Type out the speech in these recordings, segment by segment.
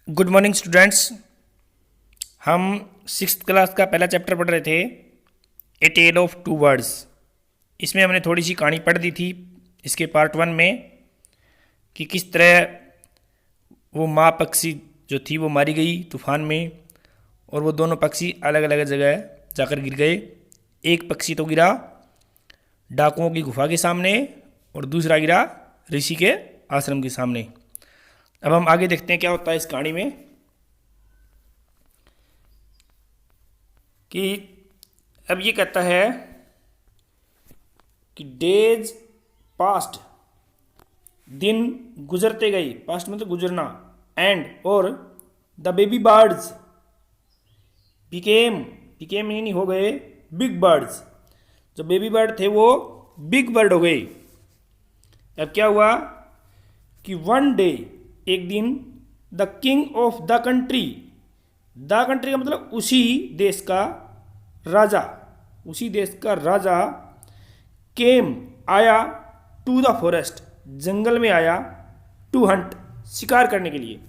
Good morning students. हम sixth class का पहला चैप्टर पढ़ रहे थे, ए टेल ऑफ टू वर्ड्स। इसमें हमने थोड़ी सी कहानी पढ़ दी थी इसके पार्ट वन में कि किस तरह वो माँ पक्षी जो थी वो मारी गई तूफान में, और वो दोनों पक्षी अलग अलग जगह जाकर गिर गए। एक पक्षी तो गिरा डाकुओं की गुफा के सामने और दूसरा गिरा ऋषि के आश्रम के सामने। अब हम आगे देखते हैं क्या होता है इस कहानी में कि अब ये कहता है कि डेज पास्ट, दिन गुजरते गए, पास्ट मतलब गुजरना, एंड और द बेबी बर्ड्स बिकेम यानी हो गए बिग बर्ड्स। जो बेबी बर्ड थे वो बिग बर्ड हो गए। अब क्या हुआ कि वन डे, एक दिन, the king of the country का मतलब उसी देश का राजा, केम आया, टू द फॉरेस्ट जंगल में आया, टू हंट शिकार करने के लिए।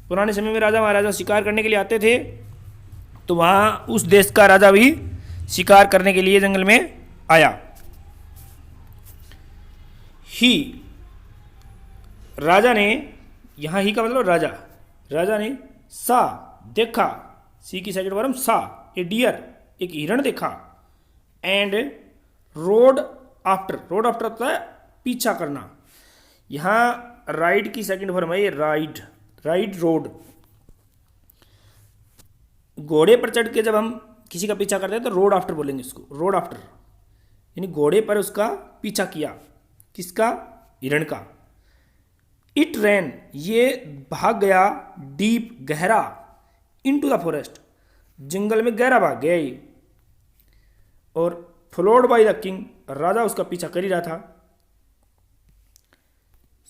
पुराने समय में राजा महाराजा शिकार करने के लिए आते थे, तो वहाँ उस देश का राजा भी शिकार करने के लिए जंगल में आया। ही, राजा ने, यहाँ ही का मतलब राजा ने सा देखा, सी की सेकंड फॉर्म सा, ए डियर एक हिरण देखा, एंड रोड आफ्टर होता है पीछा करना। यहाँ राइड की सेकंड फॉर्म है ये राइड रोड। घोड़े पर चढ़ के जब हम किसी का पीछा करते हैं तो रोड आफ्टर बोलेंगे इसको, रोड आफ्टर यानी घोड़े पर उसका पीछा किया। किसका? हिरण का। इट रैन ये भाग गया, डीप गहरा, इनटू द फॉरेस्ट जंगल में गहरा भाग गया ये, और फॉलोड बाय द किंग राजा उसका पीछा कर ही रहा था।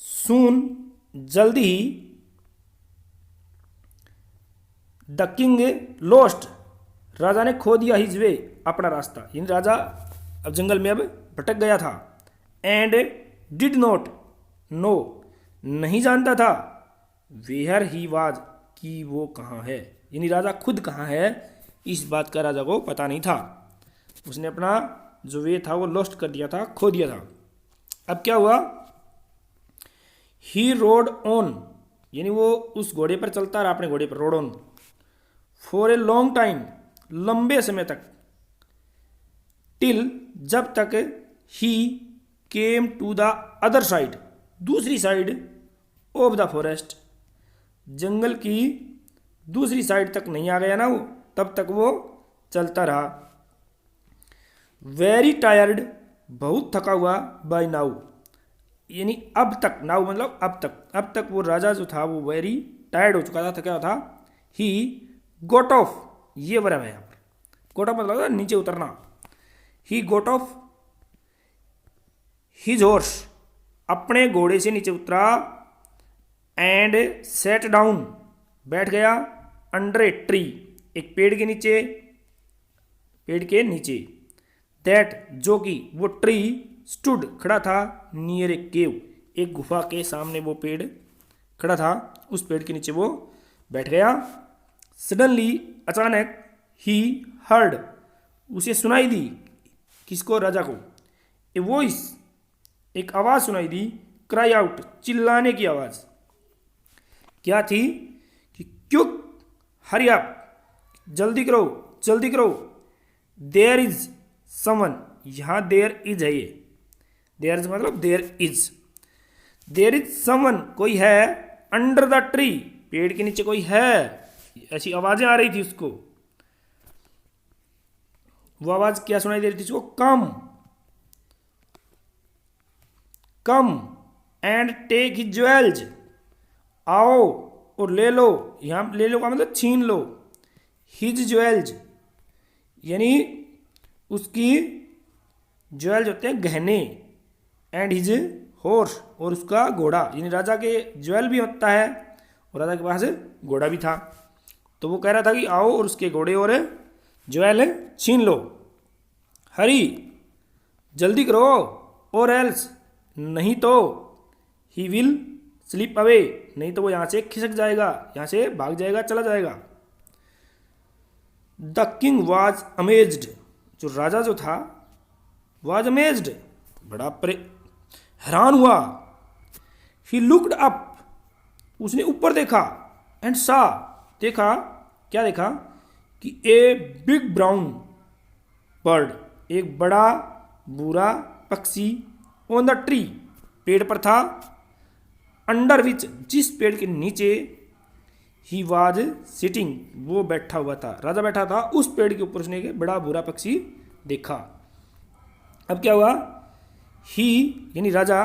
सून जल्दी ही, द किंग लॉस्ट राजा ने खो दिया हिज वे अपना रास्ता, यानी राजा अब जंगल में अब भटक गया था। एंड डिड नॉट नो नहीं जानता था, वेयर ही वाज कि वो कहाँ है, यानी राजा खुद कहाँ है इस बात का राजा को पता नहीं था। उसने अपना जो वे था वो लॉस्ट कर दिया था, खो दिया था। अब क्या हुआ? ही रोड ऑन यानी वो उस घोड़े पर चलता रहा, अपने घोड़े पर rode on, for a long time लंबे समय तक, टिल जब तक, he came to the other side दूसरी साइड ऑफ द फॉरेस्ट जंगल की दूसरी साइड तक नहीं आ गया ना वो, तब तक वो चलता रहा। वेरी टायर्ड बहुत थका हुआ, बाय नाउ यानी अब तक, नाउ मतलब अब तक वो राजा जो था वो वेरी टायर्ड हो चुका था, थका हुआ था। ही गोट ऑफ ये बराबर है यहाँ पर, गोट ऑफ मतलब नीचे उतरना। ही गोट ऑफ हिज हॉर्स अपने घोड़े से नीचे उतरा, एंड सेट डाउन बैठ गया, अंडर ए ट्री एक पेड़ के नीचे, दैट जो कि वो ट्री स्टूड खड़ा था, नियर ए केव एक गुफा के सामने वो पेड़ खड़ा था, उस पेड़ के नीचे वो बैठ गया। सडनली अचानक, ही हर्ड उसे सुनाई दी, किसको? राजा को। ए वॉइस एक आवाज़ सुनाई दी, क्राई आउट चिल्लाने की आवाज़। क्या थी? कि क्विक हरी अप जल्दी करो, देयर इज समवन यहाँ देयर इज है, ये देयर इज मतलब देयर इज समवन कोई है, अंडर द ट्री पेड़ के नीचे कोई है, ऐसी आवाजें आ रही थी उसको। वो आवाज क्या सुनाई दे रही थी उसको? Come and take his jewels आओ और ले लो, यहां ले लो का मतलब छीन लो। हिज ज्वेल्स यानी उसकी ज्वेल्स होते हैं गहने, एंड हिज हॉर्स और उसका घोड़ा, यानी राजा के ज्वेल भी होता है और राजा के पास घोड़ा भी था। तो वो कह रहा था कि आओ और उसके घोड़े और ज्वेल छीन लो। हरी जल्दी करो, और एल्स नहीं तो, ही विल स्लिप अवे, नहीं तो वो यहाँ से खिसक जाएगा, यहाँ से भाग जाएगा, चला जाएगा। द किंग वॉज अमेज्ड, जो राजा जो था वॉज अमेज्ड, बड़ा हैरान हुआ। ही लुक्ड अप, उसने ऊपर देखा, एंड सा, देखा, क्या देखा कि ए बिग ब्राउन बर्ड, एक बड़ा भूरा पक्षी, ऑन द ट्री, पेड़ पर था, अंडर विच, जिस पेड़ के नीचे, ही वाज सिटिंग, वो बैठा हुआ था, राजा बैठा था उस पेड़ के ऊपर, उसने एक बड़ा भूरा पक्षी देखा। अब क्या हुआ, ही यानी राजा,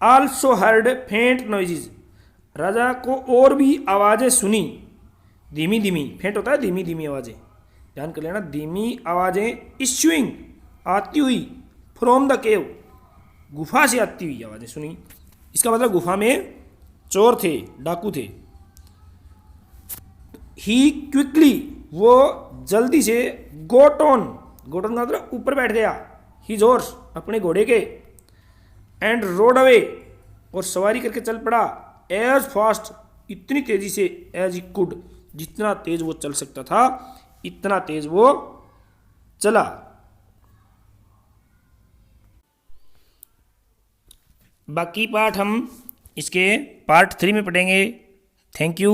आल्सो हर्ड फेंट नॉइजेज, राजा को और भी आवाज़ें सुनी, धीमी धीमी, फेंट होता है धीमी धीमी आवाज़ें, ध्यान कर लेना, धीमी आवाज़ें, इश्यूइंग, आती हुई, फ्रॉम द केव, गुफा से आती हुई आवाज़ें सुनी। इसका मतलब गुफा में चोर थे, डाकू थे। ही क्विकली, वो जल्दी से, गोटन, गोटन का मतलब ऊपर बैठ गया, हिज हॉर्स, अपने घोड़े के, एंड रोड अवे, और सवारी करके चल पड़ा, एज फास्ट, इतनी तेजी से, एज ही कुड, जितना तेज वो चल सकता था इतना तेज वो चला। बाकी पार्ट हम इसके पार्ट 3 में पढ़ेंगे। Thank you.